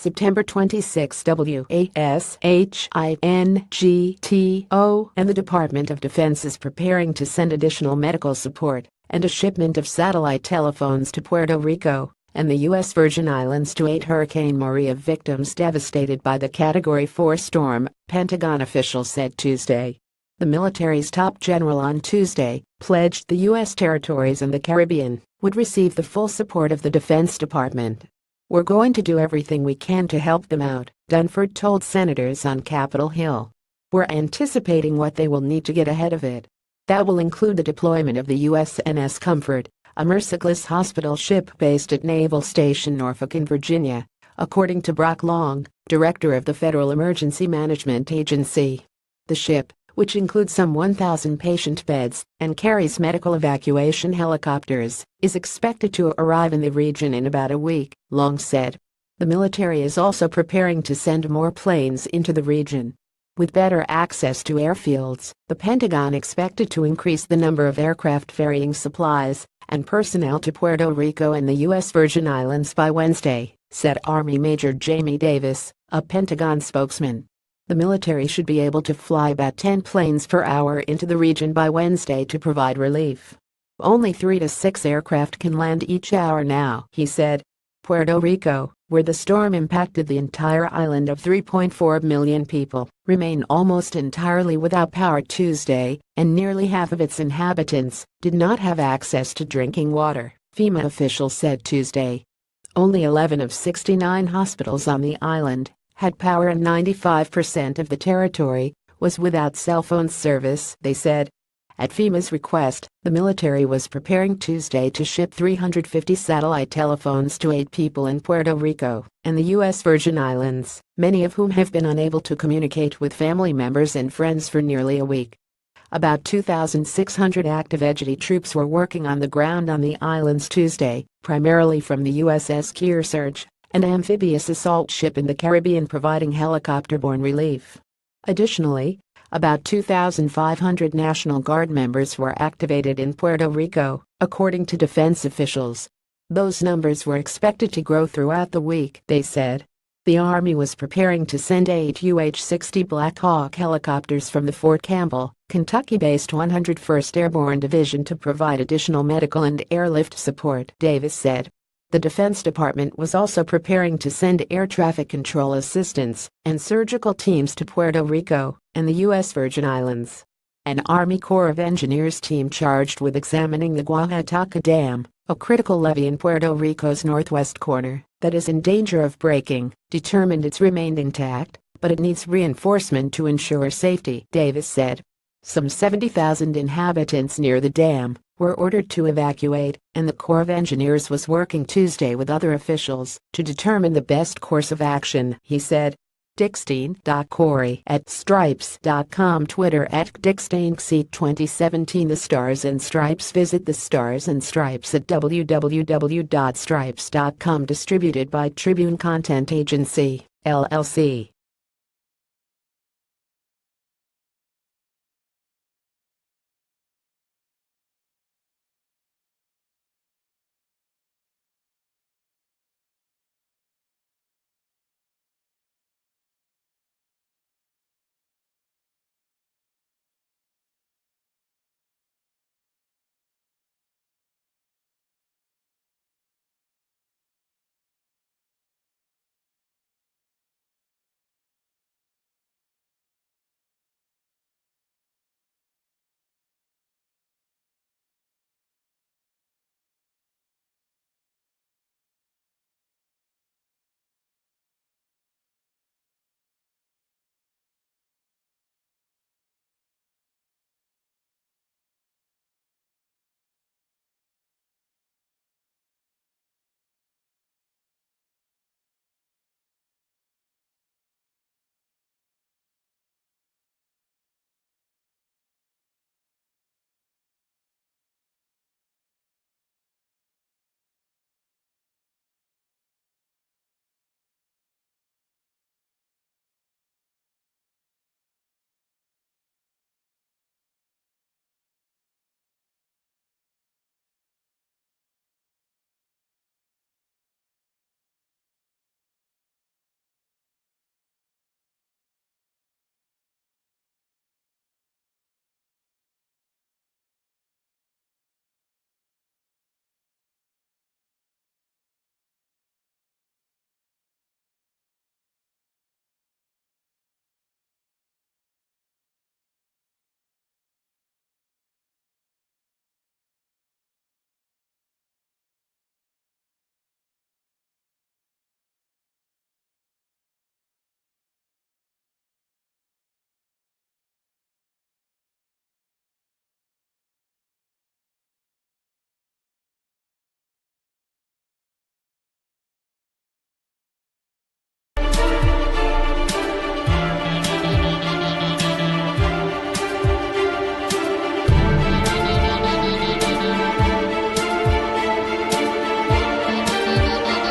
September 26 WASHINGTO, and the Department of Defense is preparing to send additional medical support and a shipment of satellite telephones to Puerto Rico and the U.S. Virgin Islands to aid Hurricane Maria victims devastated by the Category 4 storm, Pentagon officials said Tuesday. The military's top general on Tuesday pledged the U.S. territories and the Caribbean would receive the full support of the Defense Department. "We're going to do everything we can to help them out," Dunford told senators on Capitol Hill. "We're anticipating what they will need to get ahead of it. That will include the deployment of the USNS Comfort, a merciless hospital ship based at Naval Station Norfolk in Virginia," according to Brock Long, director of the Federal Emergency Management Agency. The ship, which includes some 1,000 patient beds and carries medical evacuation helicopters, is expected to arrive in the region in about a week, Long said. The military is also preparing to send more planes into the region. With better access to airfields, the Pentagon expected to increase the number of aircraft ferrying supplies and personnel to Puerto Rico and the U.S. Virgin Islands by Wednesday, said Army Major Jamie Davis, a Pentagon spokesman. The military should be able to fly about 10 planes per hour into the region by Wednesday to provide relief. "Only 3 to 6 aircraft can land each hour now," he said. Puerto Rico, where the storm impacted the entire island of 3.4 million people, remained almost entirely without power Tuesday, and nearly half of its inhabitants did not have access to drinking water, FEMA officials said Tuesday. Only 11 of 69 hospitals on the island had power and 95% of the territory was without cell phone service, they said. At FEMA's request, the military was preparing Tuesday to ship 350 satellite telephones to aid people in Puerto Rico and the U.S. Virgin Islands, many of whom have been unable to communicate with family members and friends for nearly a week. About 2,600 active EGD troops were working on the ground on the islands Tuesday, primarily from the USS Kearsarge, an amphibious assault ship in the Caribbean providing helicopter-borne relief. Additionally, about 2,500 National Guard members were activated in Puerto Rico, according to defense officials. Those numbers were expected to grow throughout the week, they said. The Army was preparing to send 8 UH-60 Black Hawk helicopters from the Fort Campbell, Kentucky-based 101st Airborne Division to provide additional medical and airlift support, Davis said. The Defense Department was also preparing to send air traffic control assistance and surgical teams to Puerto Rico and the U.S. Virgin Islands. An Army Corps of Engineers team charged with examining the Guajataca Dam, a critical levee in Puerto Rico's northwest corner that is in danger of breaking, determined it's remained intact, but it needs reinforcement to ensure safety, Davis said. Some 70,000 inhabitants near the dam were ordered to evacuate, and the Corps of Engineers was working Tuesday with other officials to determine the best course of action, he said. Dickstein.Corey at Stripes.com, Twitter at DicksteinXC2017. The Stars and Stripes. Visit the Stars and Stripes at www.stripes.com. Distributed by Tribune Content Agency, LLC.